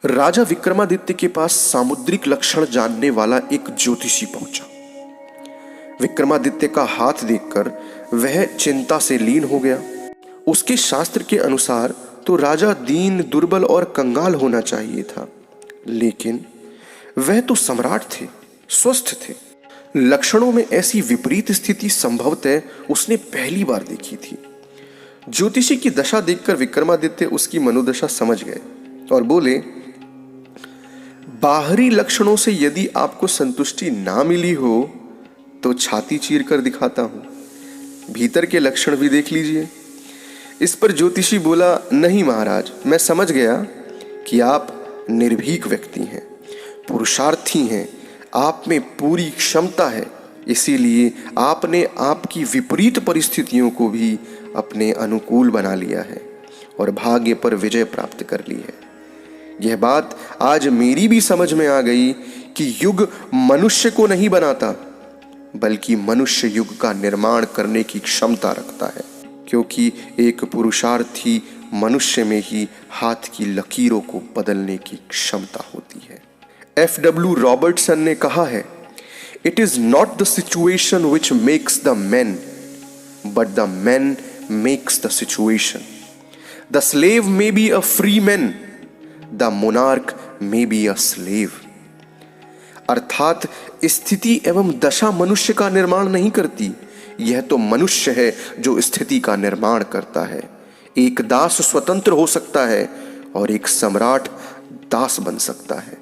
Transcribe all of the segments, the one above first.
राजा विक्रमादित्य के पास सामुद्रिक लक्षण जानने वाला एक ज्योतिषी पहुंचा। विक्रमादित्य का हाथ देखकर वह चिंता से लीन हो गया। उसके शास्त्र के अनुसार तो राजा दीन, दुर्बल और कंगाल होना चाहिए था, लेकिन वह तो सम्राट थे, स्वस्थ थे। लक्षणों में ऐसी विपरीत स्थिति संभवतः उसने पहली बार देखी थी। ज्योतिषी की दशा देखकर विक्रमादित्य उसकी मनोदशा समझ गए और बोले, बाहरी लक्षणों से यदि आपको संतुष्टि ना मिली हो तो छाती चीर कर दिखाता हूं, भीतर के लक्षण भी देख लीजिए। इस पर ज्योतिषी बोला, नहीं महाराज, मैं समझ गया कि आप निर्भीक व्यक्ति हैं, पुरुषार्थी हैं, आप में पूरी क्षमता है, इसीलिए आपने आपकी विपरीत परिस्थितियों को भी अपने अनुकूल बना लिया है और भाग्य पर विजय प्राप्त कर ली है। यह बात आज मेरी भी समझ में आ गई कि युग मनुष्य को नहीं बनाता, बल्कि मनुष्य युग का निर्माण करने की क्षमता रखता है, क्योंकि एक पुरुषार्थी मनुष्य में ही हाथ की लकीरों को बदलने की क्षमता होती है। F.W. रॉबर्टसन ने कहा है, it is not the situation which makes the man, but the man makes the situation. The slave may be a free man, the monarch may be a slave. अर्थात स्थिति एवं दशा मनुष्य का निर्माण नहीं करती, यह तो मनुष्य है जो स्थिति का निर्माण करता है। एक दास स्वतंत्र हो सकता है और एक सम्राट दास बन सकता है।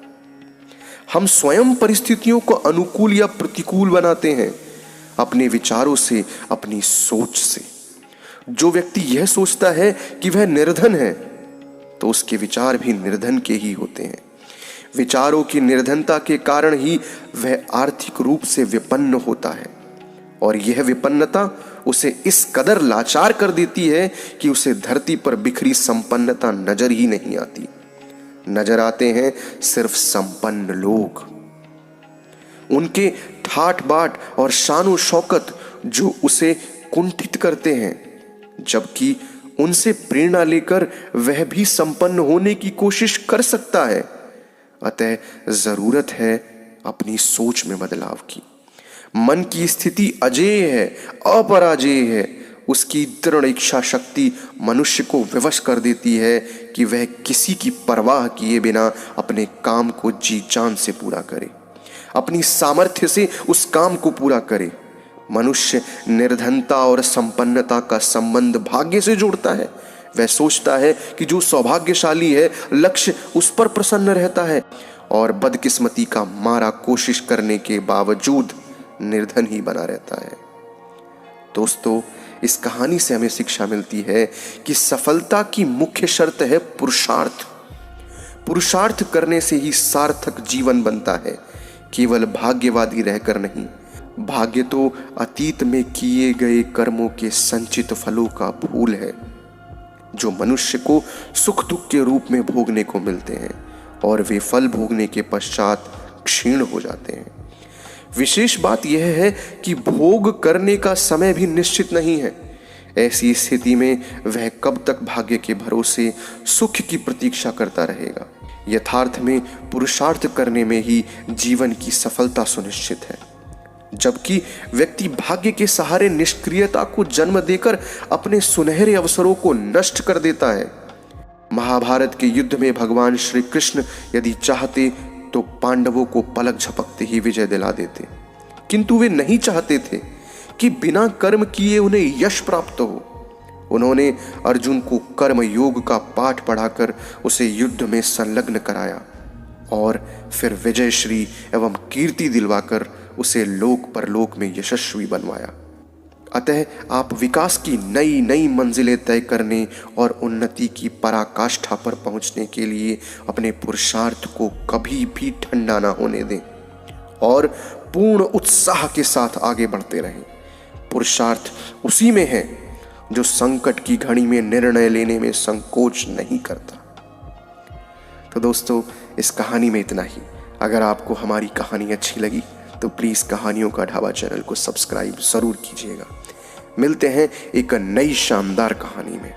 हम स्वयं परिस्थितियों को अनुकूल या प्रतिकूल बनाते हैं अपने विचारों से, अपनी सोच से। जो व्यक्ति यह सोचता है कि वह निर्धन है, तो उसके विचार भी निर्धन के ही होते हैं। विचारों की निर्धनता के कारण ही वह आर्थिक रूप से विपन्न होता है, और यह विपन्नता उसे इस कदर लाचार कर देती है कि उसे धरती पर बिखरी संपन्नता नजर ही नहीं आती। नजर आते हैं सिर्फ संपन्न लोग, उनके ठाट बाट और शानो शौकत जो उसे कुंठित करते हैं, जबकि उनसे प्रेरणा लेकर वह भी संपन्न होने की कोशिश कर सकता है। अतः जरूरत है अपनी सोच में बदलाव की। मन की स्थिति अजेय है, अपराजेय है। उसकी दृढ़ इच्छा शक्ति मनुष्य को विवश कर देती है कि वह किसी की परवाह किए बिना अपने काम को जी जान से पूरा करे, अपनी सामर्थ्य से उस काम को पूरा करे। मनुष्य निर्धनता और संपन्नता का संबंध भाग्य से जोड़ता है। वह सोचता है कि जो सौभाग्यशाली है, लक्ष्य उस पर प्रसन्न रहता है, और बदकिस्मती का मारा कोशिश करने के बावजूद निर्धन ही बना रहता है। दोस्तों, इस कहानी से हमें शिक्षा मिलती है कि सफलता की मुख्य शर्त है पुरुषार्थ। पुरुषार्थ करने से ही सार्थक जीवन बनता है, केवल भाग्यवादी रहकर नहीं। भाग्य तो अतीत में किए गए कर्मों के संचित फलों का फूल है, जो मनुष्य को सुख दुख के रूप में भोगने को मिलते हैं, और वे फल भोगने के पश्चात क्षीण हो जाते हैं। विशेष बात यह है कि भोग करने का समय भी निश्चित नहीं है। ऐसी स्थिति में वह कब तक भाग्य के भरोसे सुख की प्रतीक्षा करता रहेगा। यथार्थ में पुरुषार्थ करने में ही जीवन की सफलता सुनिश्चित है, जबकि व्यक्ति भाग्य के सहारे निष्क्रियता को जन्म देकर अपने सुनहरे अवसरों को नष्ट कर देता है। महाभारत के युद्ध में भगवान श्री कृष्ण यदि चाहते तो पांडवों को पलक झपकते ही विजय दिला देते, किंतु वे नहीं चाहते थे कि बिना कर्म किए उन्हें यश प्राप्त हो। उन्होंने अर्जुन को कर्म योग का पाठ पढ़ाकर उसे युद्ध में संलग्न कराया, और फिर विजयश्री एवं कीर्ति दिलवाकर उसे लोक परलोक में यशस्वी बनवाया। अतः आप विकास की नई नई मंजिलें तय करने और उन्नति की पराकाष्ठा पर पहुंचने के लिए अपने पुरुषार्थ को कभी भी ठंडा ना होने दें, और पूर्ण उत्साह के साथ आगे बढ़ते रहें। पुरुषार्थ उसी में है जो संकट की घड़ी में निर्णय लेने में संकोच नहीं करता। तो दोस्तों, इस कहानी में इतना ही। अगर आपको हमारी कहानी अच्छी लगी तो प्लीज़ कहानियों का ढाबा चैनल को सब्सक्राइब ज़रूर कीजिएगा। मिलते हैं एक नई शानदार कहानी में।